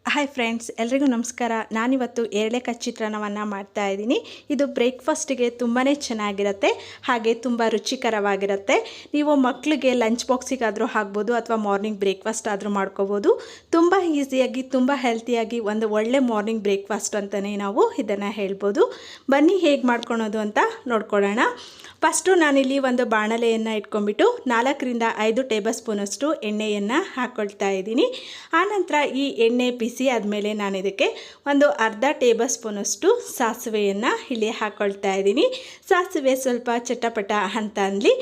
Hi friends, ಎಲ್ರಿಗೂ ನಮಸ್ಕಾರ. ನಾನಿವತ್ತು ಏರಳೆಕಾಯಿ ಚಿತ್ರಾನ್ನವನ್ನು ಮಾಡ್ತಾ ಇದ್ದೀನಿ. ಇದು ಬ್ರೇಕ್ಫಾಸ್ಟಿಗೆ ತುಂಬಾ ಚೆನ್ನಾಗಿರುತ್ತೆ, ಹಾಗೆ ತುಂಬ ರುಚಿಕರವಾಗಿರುತ್ತೆ. ನೀವು ಮಕ್ಕಳಿಗೆ ಲಂಚ್ ಬಾಕ್ಸಿಗಾದರೂ ಹಾಕ್ಬೋದು ಅಥವಾ ಮಾರ್ನಿಂಗ್ ಬ್ರೇಕ್ಫಾಸ್ಟ್ ಆದರೂ ಮಾಡ್ಕೋಬೋದು. ತುಂಬ ಈಸಿಯಾಗಿ ತುಂಬ ಹೆಲ್ತಿಯಾಗಿ ಒಂದು ಒಳ್ಳೆ ಮಾರ್ನಿಂಗ್ ಬ್ರೇಕ್ಫಾಸ್ಟ್ ಅಂತಲೇ ನಾವು ಇದನ್ನು ಹೇಳ್ಬೋದು. ಬನ್ನಿ ಹೇಗೆ ಮಾಡ್ಕೊಳೋದು ಅಂತ ನೋಡ್ಕೊಳ್ಳೋಣ. ಫಸ್ಟು ನಾನಿಲ್ಲಿ ಒಂದು ಬಾಣಲೆಯನ್ನು ಇಟ್ಕೊಂಡ್ಬಿಟ್ಟು 4-5 ಟೇಬಲ್ ಸ್ಪೂನಷ್ಟು ಎಣ್ಣೆಯನ್ನು ಹಾಕ್ಕೊಳ್ತಾ ಇದ್ದೀನಿ. ಆನಂತರ ಈ ಎಣ್ಣೆ ಬಿಸಿ ಆದಮೇಲೆ ನಾನು ಇದಕ್ಕೆ ಒಂದು ಅರ್ಧ ಟೇಬಲ್ ಸ್ಪೂನಷ್ಟು ಸಾಸಿವೆಯನ್ನು ಇಲ್ಲಿ ಹಾಕ್ಕೊಳ್ತಾ ಇದ್ದೀನಿ. ಸಾಸಿವೆ ಸ್ವಲ್ಪ ಚಟಪಟ ಅಂತ ಅನ್ನಲಿ.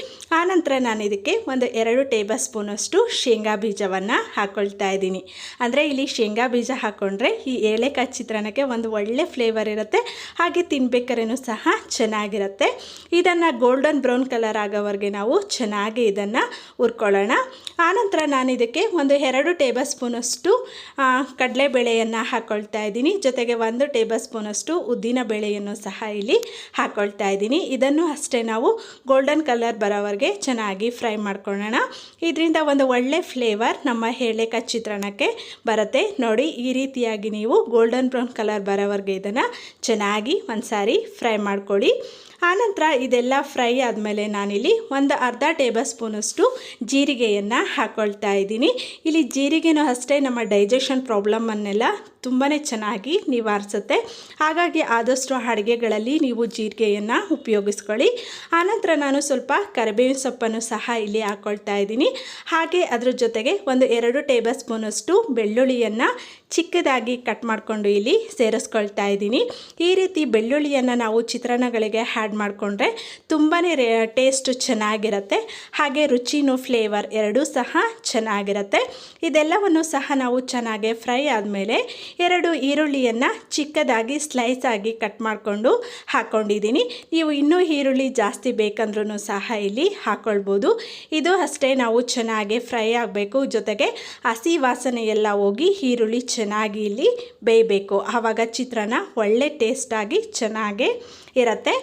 ಆನಂತರ ನಾನು ಇದಕ್ಕೆ ಒಂದು 2 ಟೇಬಲ್ ಸ್ಪೂನಷ್ಟು ಶೇಂಗಾ ಬೀಜವನ್ನು ಹಾಕ್ಕೊಳ್ತಾ ಇದ್ದೀನಿ. ಅಂದರೆ ಇಲ್ಲಿ ಶೇಂಗಾ ಬೀಜ ಹಾಕ್ಕೊಂಡ್ರೆ ಈ ಏಳೆಕಾಯಿ ಚಿತ್ರಾನ್ನಕ್ಕೆ ಒಂದು ಒಳ್ಳೆ ಫ್ಲೇವರ್ ಇರುತ್ತೆ, ಹಾಗೆ ತಿನ್ಬೇಕಾದ್ರೂ ಸಹ ಚೆನ್ನಾಗಿರುತ್ತೆ. ಇದನ್ನು ಗೋಲ್ಡನ್ ಬ್ರೌನ್ ಕಲರ್ ಆಗೋವರೆಗೆ ನಾವು ಚೆನ್ನಾಗಿ ಇದನ್ನು ಹುರ್ಕೊಳ್ಳೋಣ. ಆನಂತರ ನಾನು ಇದಕ್ಕೆ ಒಂದು 2 ಟೇಬಲ್ ಸ್ಪೂನಷ್ಟು ಕಡಲೆಬೇಳೆಯನ್ನು ಹಾಕ್ಕೊಳ್ತಾ ಇದ್ದೀನಿ. ಜೊತೆಗೆ 1 ಟೇಬಲ್ ಸ್ಪೂನಷ್ಟು ಉದ್ದಿನ ಬೇಳೆಯನ್ನು ಸಹ ಇಲ್ಲಿ ಹಾಕ್ಕೊಳ್ತಾ ಇದ್ದೀನಿ. ಇದನ್ನು ಅಷ್ಟೇ ನಾವು ಗೋಲ್ಡನ್ ಕಲರ್ ಬರೋವರೆಗೆ ಚೆನ್ನಾಗಿ ಫ್ರೈ ಮಾಡ್ಕೊಳ್ಳೋಣ. ಇದರಿಂದ ಒಂದು ಒಳ್ಳೆ ಫ್ಲೇವರ್ ನಮ್ಮ ಏಳೆಕಾಯಿ ಚಿತ್ರಾನ್ನಕ್ಕೆ ಬರುತ್ತೆ. ನೋಡಿ, ಈ ರೀತಿಯಾಗಿ ನೀವು ಗೋಲ್ಡನ್ ಬ್ರೌನ್ ಕಲರ್ ಬರೋವರೆಗೆ ಇದನ್ನು ಚೆನ್ನಾಗಿ ಒಂದು ಸಾರಿ ಫ್ರೈ ಮಾಡ್ಕೊಳ್ಳಿ. ಆನಂತರ ಇದೆಲ್ಲ ಫ್ರೈ ಆದಮೇಲೆ ನಾನಿಲ್ಲಿ ಒಂದು ಅರ್ಧ ಟೇಬಲ್ ಸ್ಪೂನಷ್ಟು ಜೀರಿಗೆಯನ್ನು ಹಾಕ್ಕೊಳ್ತಾ ಇದ್ದೀನಿ. ಇಲ್ಲಿ ಜೀರಿಗೆನೂ ಅಷ್ಟೇ ನಮ್ಮ ಡೈಜೆಷನ್ ಪ್ರಾಬ್ಲಮನ್ನೆಲ್ಲ ತುಂಬಾ ಚೆನ್ನಾಗಿ ನಿವಾರಿಸುತ್ತೆ. ಹಾಗಾಗಿ ಆದಷ್ಟು ಅಡುಗೆಗಳಲ್ಲಿ ನೀವು ಜೀರಿಗೆಯನ್ನು ಉಪಯೋಗಿಸ್ಕೊಳ್ಳಿ. ಆನಂತರ ನಾನು ಸ್ವಲ್ಪ ಕರಿಬೇವಿನ ಸೊಪ್ಪನ್ನು ಸಹ ಇಲ್ಲಿ ಹಾಕ್ಕೊಳ್ತಾ ಇದ್ದೀನಿ. ಹಾಗೆ ಅದ್ರ ಜೊತೆಗೆ ಒಂದು 2 ಟೇಬಲ್ ಸ್ಪೂನಷ್ಟು ಬೆಳ್ಳುಳ್ಳಿಯನ್ನು ಚಿಕ್ಕದಾಗಿ ಕಟ್ ಮಾಡಿಕೊಂಡು ಇಲ್ಲಿ ಸೇರಿಸ್ಕೊಳ್ತಾ ಇದ್ದೀನಿ. ಈ ರೀತಿ ಬೆಳ್ಳುಳ್ಳಿಯನ್ನು ನಾವು ಚಿತ್ರಾನ್ನಗಳಿಗೆ ಆ್ಯಡ್ ಮಾಡಿಕೊಂಡ್ರೆ ತುಂಬಾ ಟೇಸ್ಟ್ ಚೆನ್ನಾಗಿರುತ್ತೆ, ಹಾಗೆ ರುಚಿನೂ ಫ್ಲೇವರ್ ಎರಡೂ ಸಹ ಚೆನ್ನಾಗಿರುತ್ತೆ. ಇದೆಲ್ಲವನ್ನು ಸಹ ನಾವು ಚೆನ್ನಾಗಿ ಫ್ರೈ ಆದಮೇಲೆ 2 ಈರುಳ್ಳಿಯನ್ನು ಚಿಕ್ಕದಾಗಿ ಸ್ಲೈಸ್ ಆಗಿ ಕಟ್ ಮಾಡಿಕೊಂಡು ಹಾಕ್ಕೊಂಡಿದ್ದೀನಿ. ನೀವು ಇನ್ನೂ ಈರುಳ್ಳಿ ಜಾಸ್ತಿ ಬೇಕಂದ್ರೂ ಸಹ ಇಲ್ಲಿ ಹಾಕ್ಕೊಳ್ಬೋದು. ಇದು ಅಷ್ಟೇ ನಾವು ಚೆನ್ನಾಗಿ ಫ್ರೈ ಆಗಬೇಕು. ಜೊತೆಗೆ ಹಸಿ ವಾಸನೆ ಎಲ್ಲ ಹೋಗಿ ಈರುಳ್ಳಿ ಚೆನ್ನಾಗಿ ಇಲ್ಲಿ ಬೇಯಬೇಕು. ಆವಾಗ ಚಿತ್ರಾನ್ನ ಒಳ್ಳೆ ಟೇಸ್ಟಾಗಿ ಚೆನ್ನಾಗಿ ಇರುತ್ತೆ.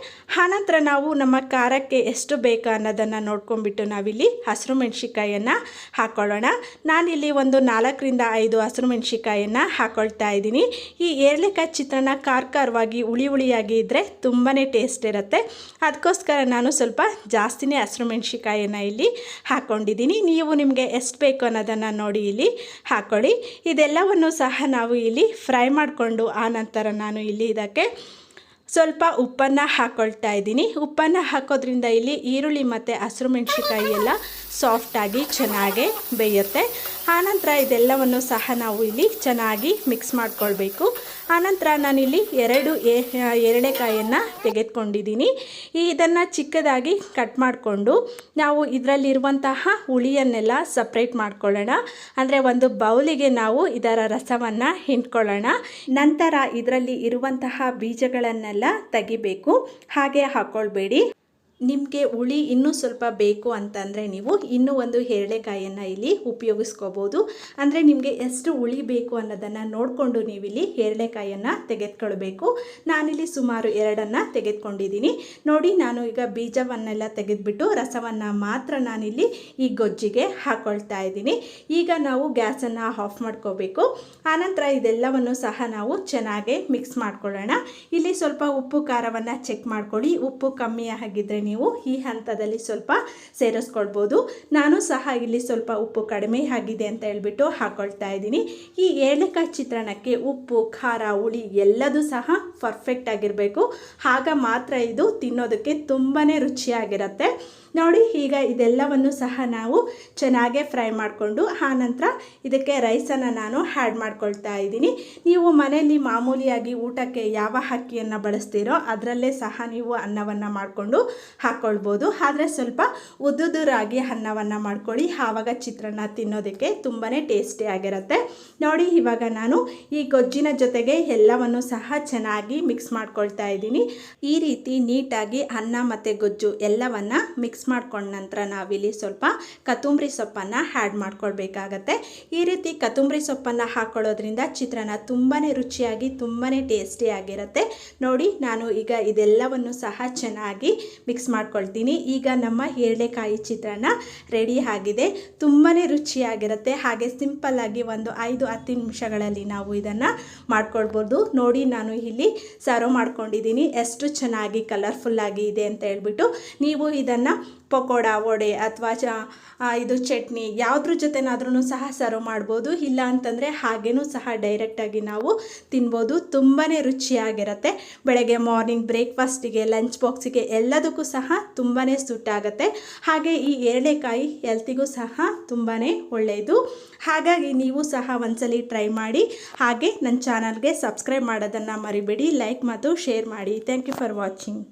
ಆನಂತರ ನಾವು ನಮ್ಮ ಖಾರಕ್ಕೆ ಎಷ್ಟು ಬೇಕು ಅನ್ನೋದನ್ನು ನೋಡ್ಕೊಂಡ್ಬಿಟ್ಟು ನಾವಿಲ್ಲಿ ಹಸಿರು ಮೆಣಸಿಕಾಯನ್ನು ಹಾಕ್ಕೊಳ್ಳೋಣ. ನಾನಿಲ್ಲಿ ಒಂದು 4-5 ಹಸಿರು ಮೆಣಸಿಕಾಯನ್ನು ಹಾಕ್ಕೊಳ್ತಾ ಇದ್ದೀನಿ. ಈ ಏರಳೆಕಾಯಿ ಚಿತ್ರಾನ್ನ ಖಾರವಾಗಿ ಹುಳಿಯಾಗಿ ಇದ್ದರೆ ತುಂಬಾ ಟೇಸ್ಟ್ ಇರುತ್ತೆ. ಅದಕ್ಕೋಸ್ಕರ ನಾನು ಸ್ವಲ್ಪ ಜಾಸ್ತಿನೇ ಹಸಿರು ಮೆಣಸಿಕಾಯನ್ನು ಇಲ್ಲಿ ಹಾಕ್ಕೊಂಡಿದ್ದೀನಿ. ನೀವು ನಿಮಗೆ ಎಷ್ಟು ಬೇಕು ಅನ್ನೋದನ್ನು ನೋಡಿ ಇಲ್ಲಿ ಹಾಕ್ಕೊಳ್ಳಿ. ಇದೆಲ್ಲವನ್ನು ಸಹ ನಾವು ಇಲ್ಲಿ ಫ್ರೈ ಮಾಡಿಕೊಂಡು ಆನಂತರ ನಾನು ಇಲ್ಲಿ ಇದಕ್ಕೆ ಸ್ವಲ್ಪ ಉಪ್ಪನ್ನು ಹಾಕ್ಕೊಳ್ತಾ ಇದ್ದೀನಿ. ಉಪ್ಪನ್ನು ಹಾಕೋದ್ರಿಂದ ಇಲ್ಲಿ ಈರುಳ್ಳಿ ಮತ್ತು ಹಸಿರು ಮೆಣಸಿಕಾಯಿ ಎಲ್ಲ ಸಾಫ್ಟಾಗಿ ಚೆನ್ನಾಗಿ ಬೇಯುತ್ತೆ. ಆನಂತರ ಇದೆಲ್ಲವನ್ನು ಸಹ ನಾವು ಇಲ್ಲಿ ಚೆನ್ನಾಗಿ ಮಿಕ್ಸ್ ಮಾಡ್ಕೊಳ್ಬೇಕು. ಆನಂತರ ನಾನಿಲ್ಲಿ 2 ಏರಳೆಕಾಯನ್ನು ತೆಗೆದುಕೊಂಡಿದ್ದೀನಿ. ಇದನ್ನು ಚಿಕ್ಕದಾಗಿ ಕಟ್ ಮಾಡಿಕೊಂಡು ನಾವು ಇದರಲ್ಲಿರುವಂತಹ ಹುಳಿಯನ್ನೆಲ್ಲ ಸಪ್ರೇಟ್ ಮಾಡ್ಕೊಳ್ಳೋಣ. ಅಂದರೆ ಒಂದು ಬೌಲಿಗೆ ನಾವು ಇದರ ರಸವನ್ನು ಹಿಂಡ್ಕೊಳ್ಳೋಣ. ನಂತರ ಇದರಲ್ಲಿ ಇರುವಂತಹ ಬೀಜಗಳನ್ನೆಲ್ಲ ತೆಗಿಬೇಕು. ಹಾಗೆ ಹಾಕ್ಕೊಳ್ಬೇಡಿ. ನಿಮಗೆ ಹುಳಿ ಇನ್ನೂ ಸ್ವಲ್ಪ ಬೇಕು ಅಂತಂದರೆ ನೀವು ಇನ್ನೂ ಒಂದು ಏರಳೆಕಾಯನ್ನು ಇಲ್ಲಿ ಉಪಯೋಗಿಸ್ಕೋಬೋದು. ಅಂದರೆ ನಿಮಗೆ ಎಷ್ಟು ಹುಳಿ ಬೇಕು ಅನ್ನೋದನ್ನು ನೋಡಿಕೊಂಡು ನೀವಿಲ್ಲಿ ಏರಳೆಕಾಯನ್ನು ತೆಗೆದುಕೊಳ್ಬೇಕು. ನಾನಿಲ್ಲಿ ಸುಮಾರು 2 ತೆಗೆದುಕೊಂಡಿದ್ದೀನಿ. ನೋಡಿ, ನಾನು ಈಗ ಬೀಜವನ್ನೆಲ್ಲ ತೆಗೆದುಬಿಟ್ಟು ರಸವನ್ನು ಮಾತ್ರ ನಾನಿಲ್ಲಿ ಈ ಗೊಜ್ಜಿಗೆ ಹಾಕ್ಕೊಳ್ತಾ ಇದ್ದೀನಿ. ಈಗ ನಾವು ಗ್ಯಾಸನ್ನು ಆಫ್ ಮಾಡ್ಕೋಬೇಕು. ಆನಂತರ ಇದೆಲ್ಲವನ್ನು ಸಹ ನಾವು ಚೆನ್ನಾಗಿ ಮಿಕ್ಸ್ ಮಾಡ್ಕೊಳ್ಳೋಣ. ಇಲ್ಲಿ ಸ್ವಲ್ಪ ಉಪ್ಪು ಖಾರವನ್ನು ಚೆಕ್ ಮಾಡ್ಕೊಳ್ಳಿ. ಉಪ್ಪು ಕಮ್ಮಿ ಆಗಿದ್ದರೆ ನೀವು ಈ ಹಂತದಲ್ಲಿ ಸ್ವಲ್ಪ ಸೇರಿಸ್ಕೊಳ್ಬೋದು. ನಾನು ಸಹ ಇಲ್ಲಿ ಸ್ವಲ್ಪ ಉಪ್ಪು ಕಡಿಮೆ ಆಗಿದೆ ಅಂತ ಹೇಳ್ಬಿಟ್ಟು ಹಾಕ್ಕೊಳ್ತಾ ಇದ್ದೀನಿ. ಈ ಏರಳೆಕಾಯಿ ಚಿತ್ರಾನ್ನಕ್ಕೆ ಉಪ್ಪು ಖಾರ ಹುಳಿ ಎಲ್ಲದೂ ಸಹ ಪರ್ಫೆಕ್ಟ್ ಆಗಿರಬೇಕು. ಆಗ ಮಾತ್ರ ಇದು ತಿನ್ನೋದಕ್ಕೆ ತುಂಬಾ ರುಚಿಯಾಗಿರುತ್ತೆ. ನೋಡಿ, ಈಗ ಇದೆಲ್ಲವನ್ನು ಸಹ ನಾವು ಚೆನ್ನಾಗೇ ಫ್ರೈ ಮಾಡಿಕೊಂಡು ಆನಂತರ ಇದಕ್ಕೆ ರೈಸನ್ನು ನಾನು ಆ್ಯಡ್ ಮಾಡ್ಕೊಳ್ತಾ ಇದ್ದೀನಿ. ನೀವು ಮನೆಯಲ್ಲಿ ಮಾಮೂಲಿಯಾಗಿ ಊಟಕ್ಕೆ ಯಾವ ಅಕ್ಕಿಯನ್ನು ಬಳಸ್ತೀರೋ ಅದರಲ್ಲೇ ಸಹ ನೀವು ಅನ್ನವನ್ನು ಮಾಡಿಕೊಂಡು ಹಾಕ್ಕೊಳ್ಬೋದು. ಆದರೆ ಸ್ವಲ್ಪ ಉದ್ದುರಾಗಿ ಅನ್ನವನ್ನು ಮಾಡ್ಕೊಳ್ಳಿ. ಆವಾಗ ಚಿತ್ರಾನ್ನ ತಿನ್ನೋದಕ್ಕೆ ತುಂಬಾ ಟೇಸ್ಟಿಯಾಗಿರುತ್ತೆ. ನೋಡಿ, ಇವಾಗ ನಾನು ಈ ಗೊಜ್ಜಿನ ಜೊತೆಗೆ ಎಲ್ಲವನ್ನು ಸಹ ಚೆನ್ನಾಗಿ ಮಿಕ್ಸ್ ಮಾಡ್ಕೊಳ್ತಾ ಇದ್ದೀನಿ. ಈ ರೀತಿ ನೀಟಾಗಿ ಅನ್ನ ಮತ್ತು ಗೊಜ್ಜು ಎಲ್ಲವನ್ನು ಮಿಕ್ಸ್ ಮಾಡ್ಕೊಂಡ ನಂತರ ನಾವಿಲ್ಲಿ ಸ್ವಲ್ಪ ಕೊತ್ತಂಬರಿ ಸೊಪ್ಪನ್ನು ಆ್ಯಡ್ ಮಾಡ್ಕೊಳ್ಬೇಕಾಗತ್ತೆ. ಈ ರೀತಿ ಕೊತ್ತಂಬರಿ ಸೊಪ್ಪನ್ನು ಹಾಕ್ಕೊಳ್ಳೋದ್ರಿಂದ ಚಿತ್ರಾನ್ನ ತುಂಬಾ ರುಚಿಯಾಗಿ ತುಂಬಾ ಟೇಸ್ಟಿಯಾಗಿರುತ್ತೆ. ನೋಡಿ, ನಾನು ಈಗ ಇದೆಲ್ಲವನ್ನು ಸಹ ಚೆನ್ನಾಗಿ ಮಿಕ್ಸ್ ಮಾಡ್ಕೊಳ್ತೀನಿ. ಈಗ ನಮ್ಮ ಏರಳೆಕಾಯಿ ಚಿತ್ರಾನ್ನ ರೆಡಿ ಆಗಿದೆ. ತುಂಬಾ ರುಚಿಯಾಗಿರುತ್ತೆ. ಹಾಗೆ ಸಿಂಪಲ್ಲಾಗಿ ಒಂದು 5-10 ನಿಮಿಷಗಳಲ್ಲಿ ನಾವು ಇದನ್ನು ಮಾಡ್ಕೊಳ್ಬೋದು. ನೋಡಿ, ನಾನು ಇಲ್ಲಿ ಸರ್ವ್ ಮಾಡ್ಕೊಂಡಿದ್ದೀನಿ. ಎಷ್ಟು ಚೆನ್ನಾಗಿ ಕಲರ್ಫುಲ್ಲಾಗಿ ಇದೆ ಅಂತ ಹೇಳ್ಬಿಟ್ಟು. ನೀವು ಇದನ್ನು ಪಕೋಡ, ವಡೆ ಅಥವಾ ಇದು ಚಟ್ನಿ ಯಾವುದ್ರ ಜೊತೆನಾದ್ರೂ ಸಹ ಸರ್ವ್ ಮಾಡ್ಬೋದು. ಇಲ್ಲ ಅಂತಂದರೆ ಹಾಗೇನೂ ಸಹ ಡೈರೆಕ್ಟಾಗಿ ನಾವು ತಿನ್ಬೋದು. ತುಂಬಾ ರುಚಿಯಾಗಿರುತ್ತೆ. ಬೆಳಗ್ಗೆ ಮಾರ್ನಿಂಗ್ ಬ್ರೇಕ್ಫಾಸ್ಟಿಗೆ, ಲಂಚ್ ಬಾಕ್ಸಿಗೆ ಎಲ್ಲದಕ್ಕೂ ಸಹ ತುಂಬಾ ಸೂಟ್ ಆಗುತ್ತೆ. ಹಾಗೆ ಈ ಏರಳೆಕಾಯಿ ಹೆಲ್ತಿಗೂ ಸಹ ತುಂಬಾ ಒಳ್ಳೆಯದು. ಹಾಗಾಗಿ ನೀವು ಸಹ ಒಂದ್ಸಲಿ ಟ್ರೈ ಮಾಡಿ. ಹಾಗೆ ನನ್ನ ಚಾನಲ್ಗೆ ಸಬ್ಸ್ಕ್ರೈಬ್ ಮಾಡೋದನ್ನು ಮರಿಬೇಡಿ. ಲೈಕ್ ಮತ್ತು ಶೇರ್ ಮಾಡಿ. Thank you for watching.